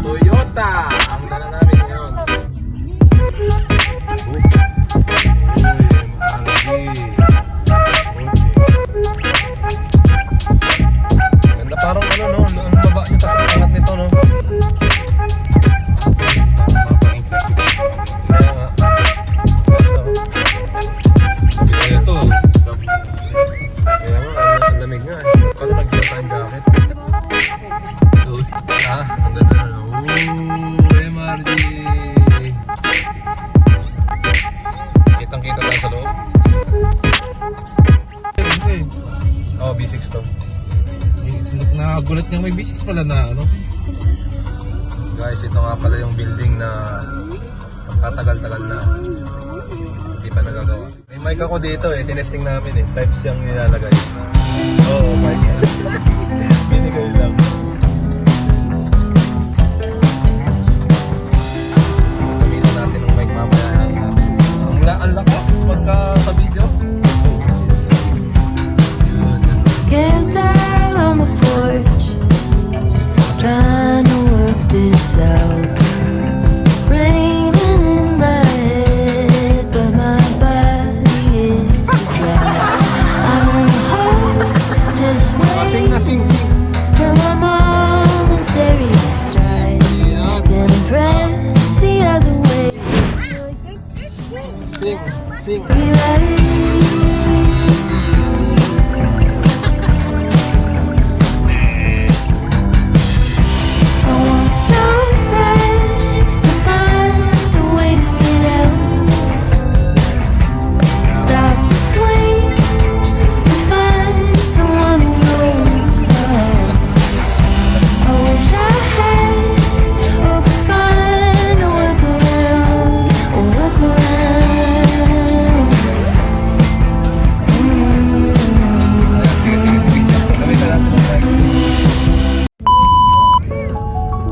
Toyota ang dala namin ngayon. Ganda, parang ano no, ang baba niya tas ang angat nito no. Kaya nga. Ganda, oh. Ito. Kaya nga, ang lamig nga eh. Kala nag-get tayong jacket. Ah, ang ganda na. MRD. Kitang-kita tayo sa loob. Oo, B6 to. Nagulat niya may B6 pala na ano. Guys, ito nga pala yung building na katagal-tagal na hindi pa nagagawa. May mic ako dito eh, tinesting namin eh. Types yung nilalagay. Oo, mic. Binigay lang. Gamitin natin yung mic mamaya. Ang lakas pagka sa video. Camped out on the porch, trying to work this out. Raining in my head, but my body is dry. I'm in the hole, just Sing na, waiting sing. for my momentary stride. Then press the other way. Sing. Be right. I want so bad to find a way to get out. Stop the swing to find someone who knows how. I wish I had or could find a workaround.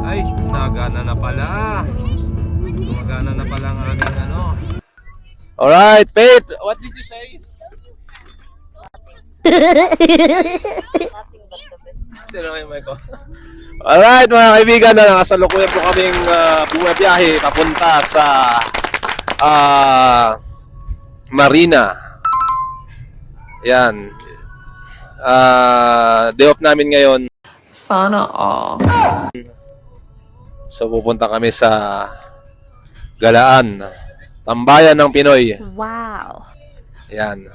Ay, nagana na pala. Gumagana na pala ang aming ano. Alright, Pete, what did you say? Tinaway mo ko. Alright mga kaibigan, nakasalukuyan po kaming bumabiyahe papunta sa Marina. Yan. Day off namin ngayon. Sana all. So pupunta kami sa Galaan, tambayan ng Pinoy. Wow. Yan.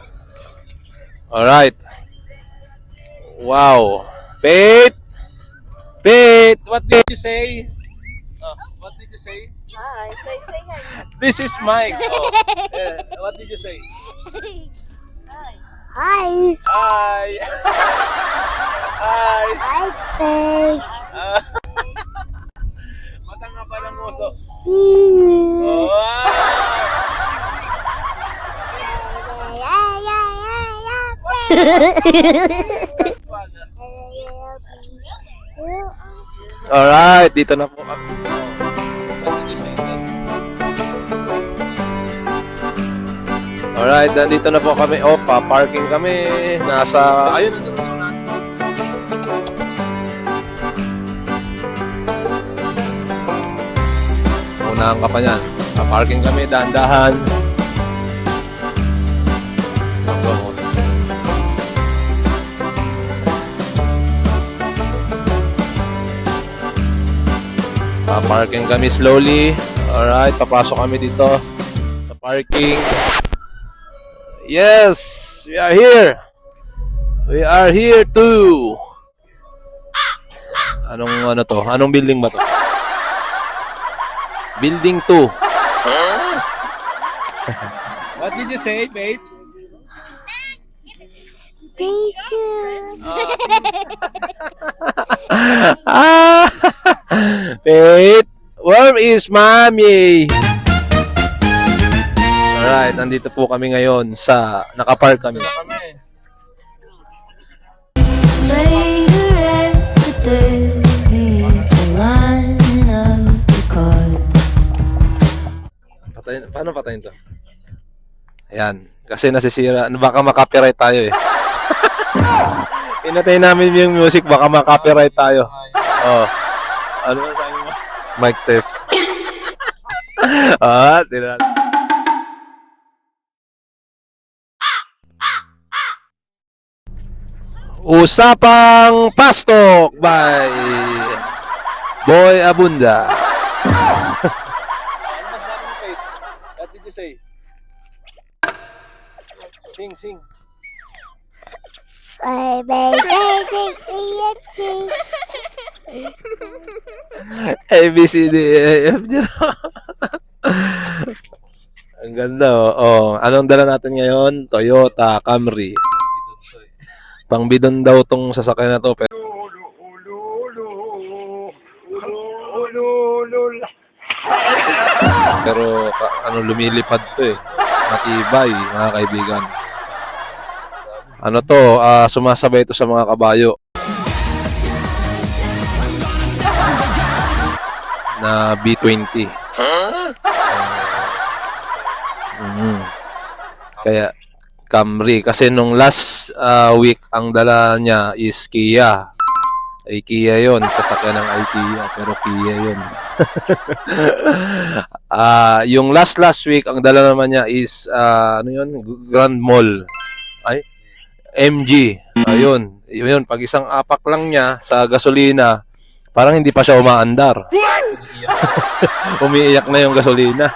Alright. Wow. Pete! Pete! What did you say? What did you say? Hi, say hi. This is Mike. Oh. Yeah. What did you say? Hi. Hi! Hi! Hi, thanks. Matanga pa ng uso. See you. Oh, wow! Alright, dito na po kami. Alright, nandito na po kami. Oh, pa-parking kami. Nasa, ayun. Unahan ka pa niyan. Pa-parking kami, dahan-dahan. Pa-parking kami slowly. Alright, papasok kami dito sa parking. Yes, we are here. We are here too. Anong ano to? Anong building ba to? Building 2. What did you say, Faith? Thank you. Faith, where is mommy? Alright, nandito po kami ngayon sa nakapark kami. Later at the derby, the line of the cars. Patayin, paano patayin to? Ayan, kasi nasisira. Baka makapiright tayo eh. Pinatay namin yung music, baka makapiright tayo. Oh. Ano ba sabi mo? Mic test. Tira. Usapang Pastok by Boy Abunda. Ano masasabi mo, Faith? What did you say? Sing. A, B, C, D, E, F, G. Ang ganda, oh. Anong dala natin ngayon? Toyota Camry. Pangbidon daw tong sasakyan na to. Pero lumilipad to eh. Matibay, mga kaibigan. Ano to, sumasabay ito sa mga kabayo. Na B20. Kaya Camry kasi nung last week ang dala niya is Kia. IKEA yun, sasakyan ng IKEA pero Kia yun. Yung last week ang dala naman niya is Grand Mall. Ay, MG. Ayun, pag isang apak lang niya sa gasolina, parang hindi pa siya umaandar. Umiiyak na yung gasolina.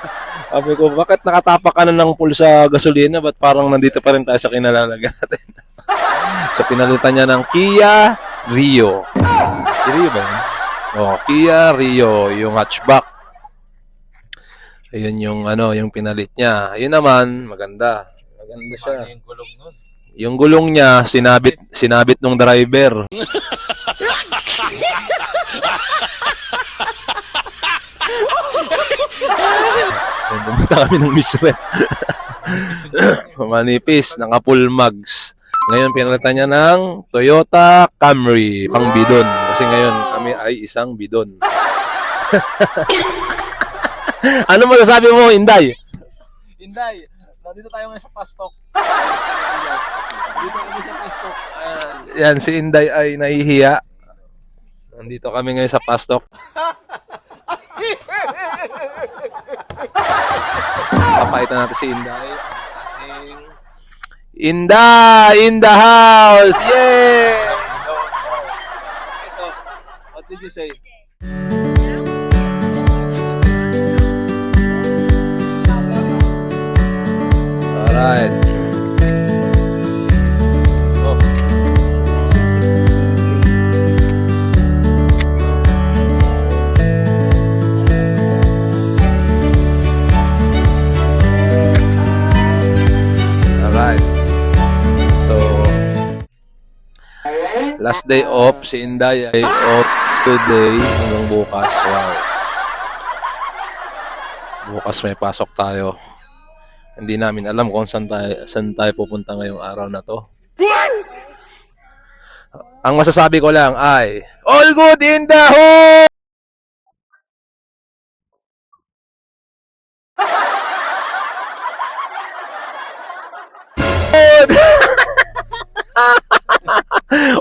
Sabi ko, bakit nakatapak ka na ng pool sa gasolina? Ba't parang nandito pa rin tayo sa kinalalagyan natin? So, pinalitan niya ng Kia Rio. Rio ba yun? Oh, Kia Rio, yung hatchback. Ayun yung pinalit niya. Ayun naman, maganda. Maganda siya. Yung gulong nun. Yung gulong niya, sinabit nung driver. Pumunta kami ng Michelin. Manipis, naka-full mags. Ngayon, pinalitan niya ng Toyota Camry, pang bidon. Kasi ngayon, kami ay isang bidon. Ano masasabi mo, Inday? Inday, nandito tayo ngayon sa Pastok. Nandito kami sa Pastok. Yan, si Inday ay nahihiya. Nandito kami ngayon sa Pastok. Papaitan natin si Inday. Inday in the house! Yay! Ito, what did you say? Alright. Oh. Alright. So, last day off, si Inday ay off today hanggang bukas. Wow. Bukas may pasok tayo. Hindi namin alam kung saan tayo pupunta ngayong araw na to. Ang masasabi ko lang ay, all good in the hood!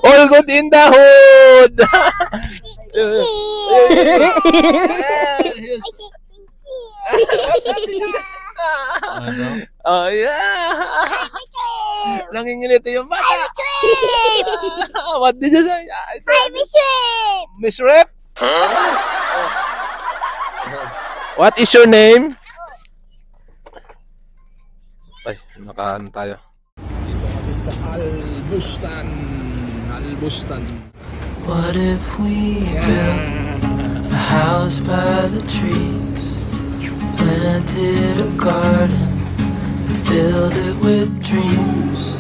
All good in the hood! Ano? Oh, yeah! Nanginginito yung bata! What did you say? Hi, Miss Rip! Miss Rep? What is your name? Ay, nakaano tayo. Dito kami sa Albustan. What if we built a house by the trees, planted a garden and filled it with dreams?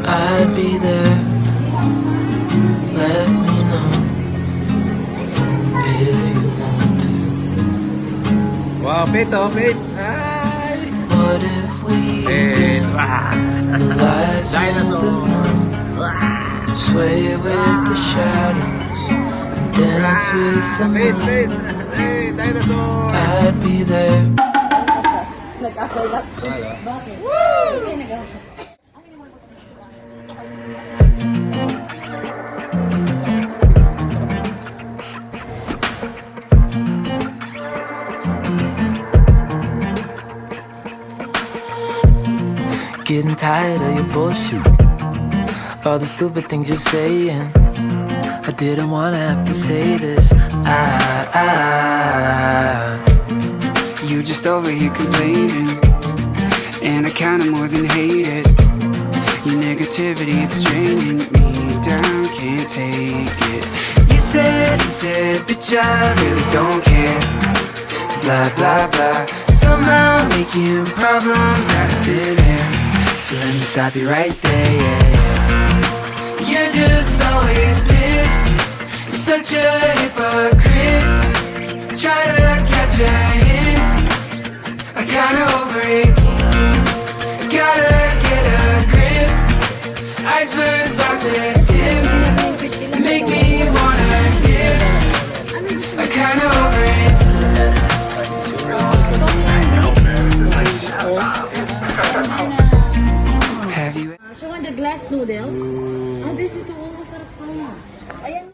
I'd be there, let me know if you want to. Wow, Pete. Hi! What if we dim the lights in the room, sway with the shadows and dance with the moon? Hey, dinosaur! I'd be there. getting tired of your bullshit. All the stupid things you're saying. I didn't wanna have to say this. You just over here complaining, and I kinda more than hate it. Your negativity, it's draining me down, can't take it. You said, bitch, I really don't care. Blah, blah, blah. Somehow making problems out of thin air. So let me stop you right there, yeah, yeah. You're just always pissed. You're such a hypocrite. Try to catch a hint. I'm kinda over it. Gotta get a grip. Iceberg about to tip. Make me wanna dip. I'm kinda over it. Have you Siya nga, the glass noodles. Ah, bes, ito. Oh, sarap to. Ayan.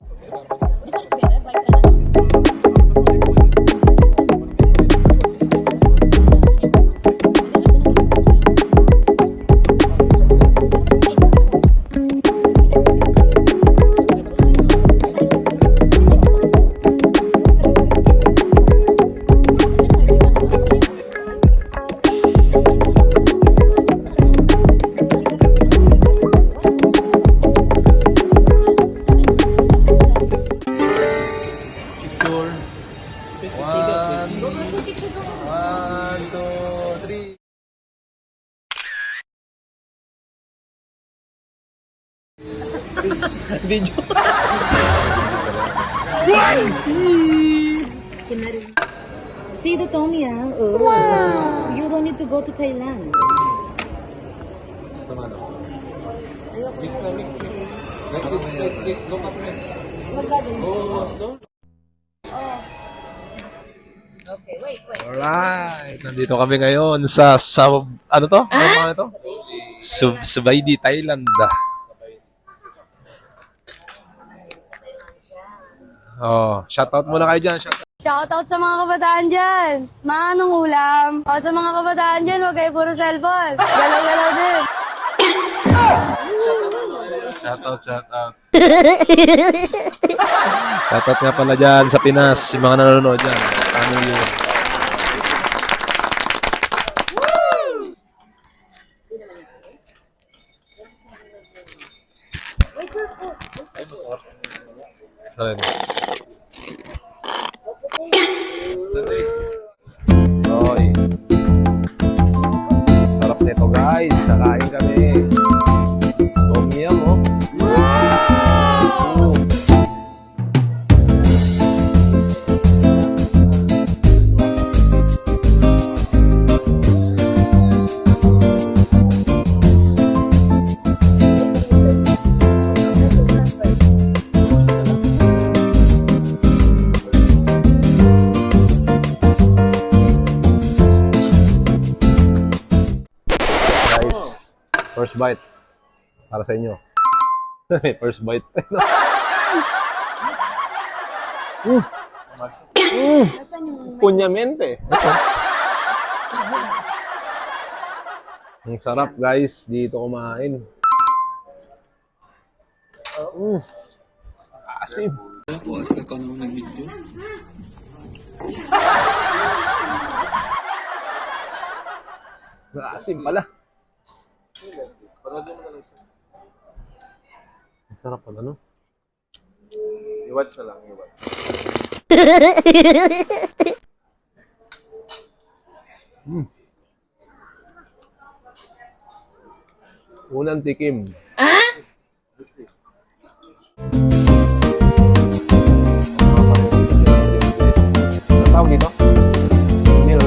Picture. One, two, three. Video. See the Tommy, ah. Oh. Wow. You don't need to go to Thailand. Mix na mix. Like this, look at me. Okay, wait. Alright. Nandito kami ngayon sa ano to? Ano pangalan ito? Subaydi, Thailand. Oh, shoutout muna kayo dyan. Shoutout sa mga kabataan dyan. Anong ulam? O sa mga kabataan dyan, huwag kayo puro cellphone. Galaw-galaw din. Shoutout. Shoutout nga pala dyan sa Pinas, yung mga nanonood dyan. Ano yun? Ayun. Oy. Sarap nito guys. Nakain kami. Tom yum, oh. Wow! Guys, first bite. Para sa inyo. First bite. Punyamente. Ang sarap guys dito kumain. Asim. Asim pala. Ang sarap pala, no? Iwat siya lang, iwat. Unang tikim. Ang tawag dito? Milk.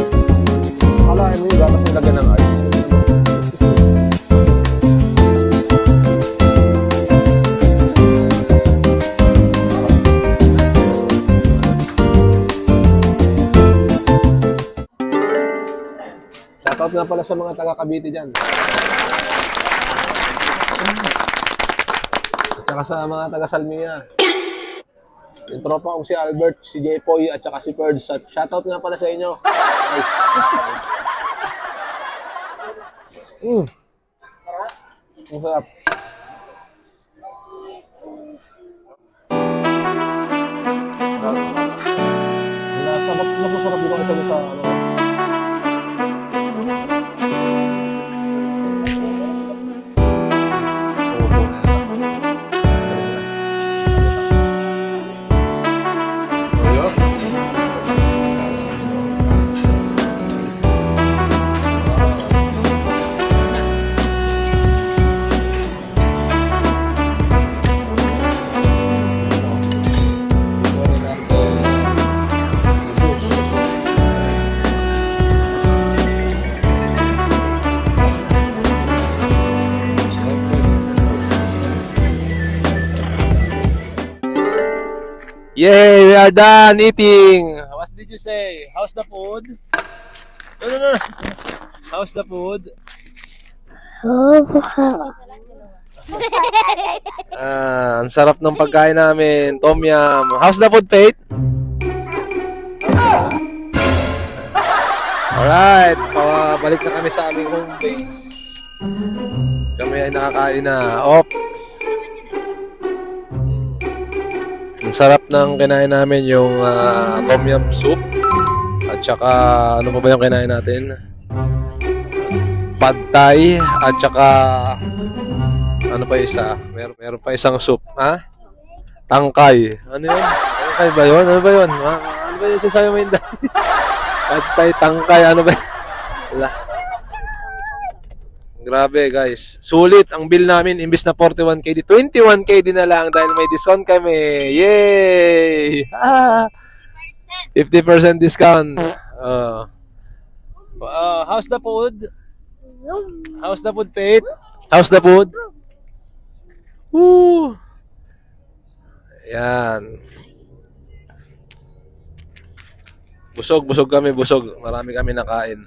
Akala mo yung gatas nilagyan ng ice. Shoutout nga pala sa mga taga Cavite dyan. At saka sa mga taga Salmia. Yung tropa kong si Albert, si Jepoy, at saka si Ferds. At shoutout nga pala sa inyo. Nice. Masarap. Masarap dito kasi sa ano. Yay! We are done eating! What did you say? How's the food? No. How's the food? Ang sarap ng pagkain namin. Tom yum. How's the food, Faith? Alright. Balik na kami sa aming home base. Kami ay nakakain na. Op! Ang sarap ng kinain namin yung tom yum soup. At saka, ano pa ba yung kinain natin? Pad Thai. At saka, ano pa isa? Meron pa isang soup. Ha? Tangkay. Ano yun? Tangkay ba yun? Ano ba yun? Ano ba yun sasabi mo yun? Pad Thai, tangkay. Ano ba yun? Wala. Grabe guys. Sulit ang bill namin imbis na 41KD, 21KD na lang dahil may discount kami. Yay! 50% discount. How's the food? How's the food, Faith? How's the food? Woo! Yan. Busog kami, busog. Marami kami nakain.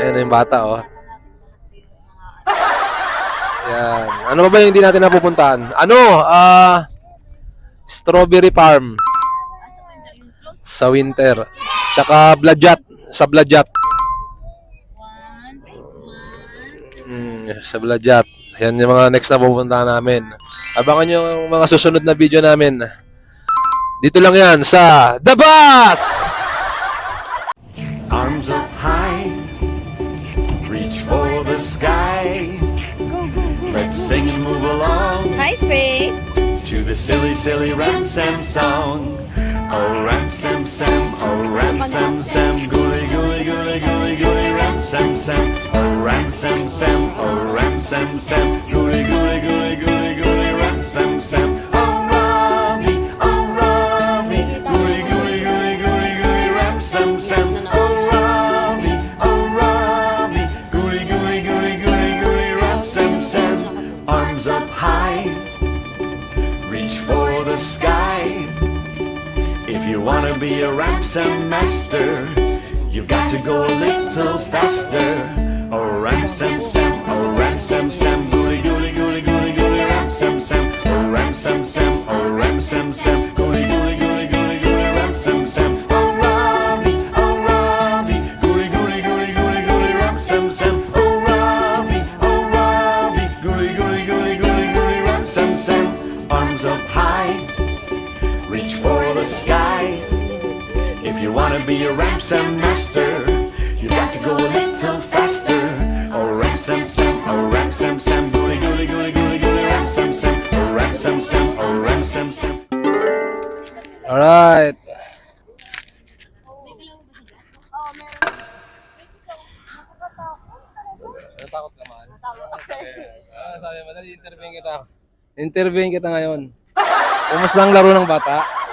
Ayan na yung bata, oh. Yan. Ano ba yung hindi natin napupuntahan? Ano? Strawberry Farm. Sa winter. Tsaka Blajat. Sa Blajat. Sa Blajat. Yan yung mga next na pupuntahan namin. Abangan nyo yung mga susunod na video namin. Dito lang yan sa The Bus! Arms up high, reach for the sky. Let's sing and move along. Hi, Faith. To the silly, silly Ram Sam song. Oh, Ram Sam Sam, oh, Ram Sam Sam. Gooly, gooly, gooly, gooly, gooly, Ram Sam Sam. Oh, Ram Sam Sam, oh, Ram Sam Sam. Gooly, gooly, gooly, gooly, gooly, Ram Sam Sam. Oh, Ravi, gooly, gooly, gooly, gooly, gooly, Ram Sam Sam. Arms up high, reach for the sky. If you wanna be a Ram Sam master, you've got to go a little faster. Oh, Ram Sam Sam, oh, Ram Sam Sam, gooly, gooly, gooly, gooly, gooly, Ram Sam Sam. Oh, Ram Sam Sam, oh, Ram Sam Sam, gooly, gooly, gooly, gooly, gooly, Ram Sam Sam. Oh, Ravi, gooly, gooly, gooly, gooly, gooly, Ram Sam Sam. Oh, Ravi, gooly, gooly, gooly, gooly, gooly, Ram Sam Sam. Arms up high, reach for the sky. If you wanna be a Ram Sam master, you've got to go a little faster. Oh, Ram Sam Sam, oh, Ram Sam Sam, gooly, gooly, gooly, gooly, gooly, Ram Sam Sam. Oh, Ram Sam Sam, oh, Ram Sam Sam. Alright. Sabi mo, dali, interviewin kita ngayon. Kumusta ang laro ng bata?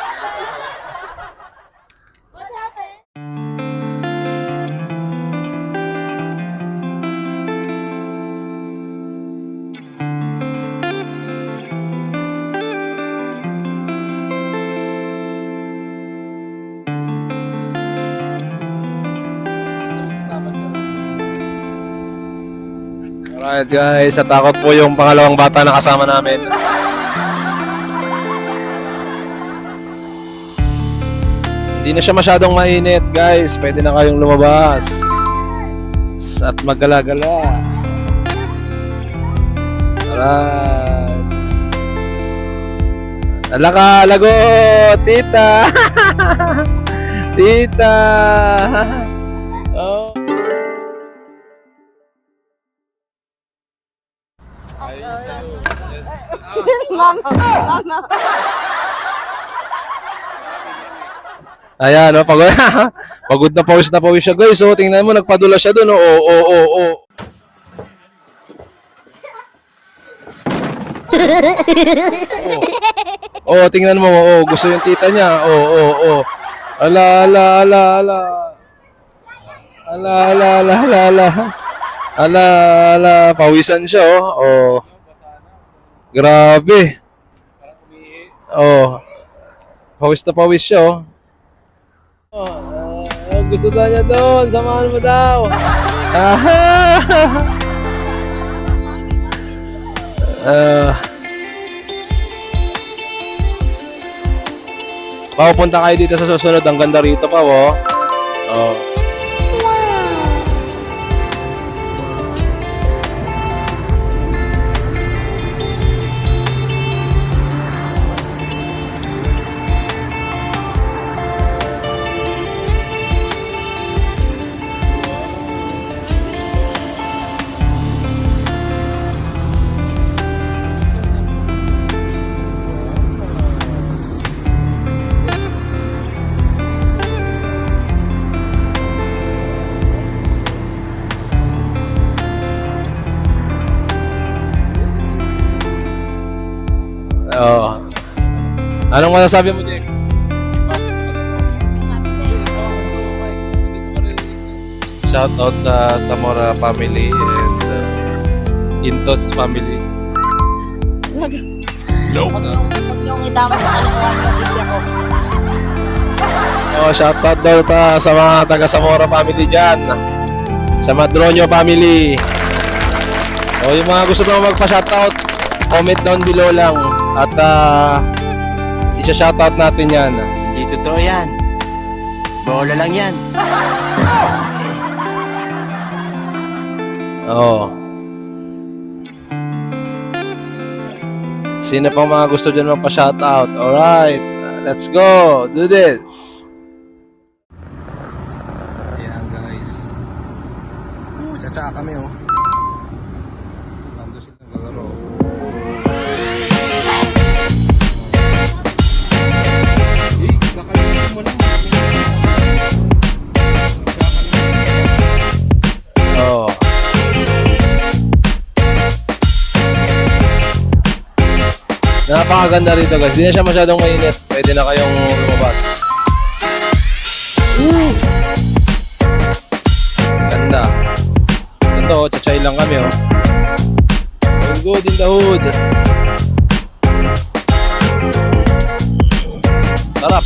Alright guys, natakot po yung pangalawang bata na kasama namin. Hindi na siya masyadong mainit guys, pwede na kayong lumabas at maggala-gala. Alright. Alaka, lago, tita! Tita! Oh. Ayan, no, pagod, pagod na pawis siya guys. So, tingnan mo, nagpadula siya doon. Tingnan mo, gusto yung tita niya. Ala. Ala, pawisan siya, Grabe. Pawis na pawis siya, gusto daw niya doon. Samahan mo daw. Papunta kayo dito sa susunod. Ang ganda rito pa, Anong masasabi mo, Jake? Shout out sa Zamora family and Intos family. Huwag niyong idama sa kalokohan niyo kasi ako. Shout out daw sa mga taga Zamora family dyan. Sa Madronio family. Yung mga gusto naman magpa-shout out, comment down below lang. At isa-shoutout natin yan. Hindi totoo yan. Bola lang yan. Sino pang mga gusto dyan magpa-shoutout? Alright, let's go. Do this. Ayan guys. Tsatsa kami Nandun sila naglalaro. Napakaganda rito guys. Hindi na siya masyadong mainit. Pwede na kayong lumabas. Ganda. Ito, tsachay lang kami All good in the hood. Sarap.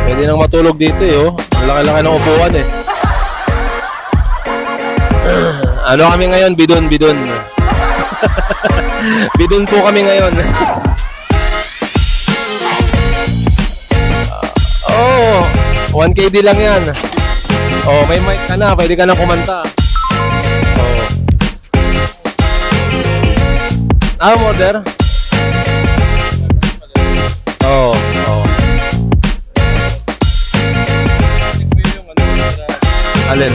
Pwede nang matulog dito Ang laki-laki ng upuan Ano kami ngayon? Bidon. Bidon po kami ngayon. 1KD lang yan. May mic ka na. Pwede ka na kumanta. Order? Alin?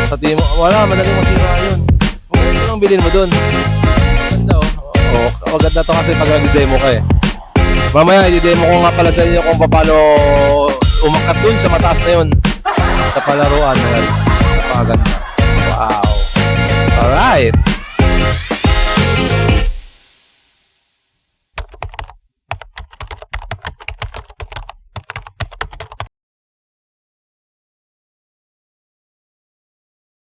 Sa team, wala, madaling masira yun. Maganda lang bilhin mo dun. Maganda maganda to kasi pag nag-demo ka Mamaya, i-demo ko nga pala sa inyo kung paano umakat dun sa mataas na yun. Sa palaruan, guys. Napakaganda. Wow. Alright.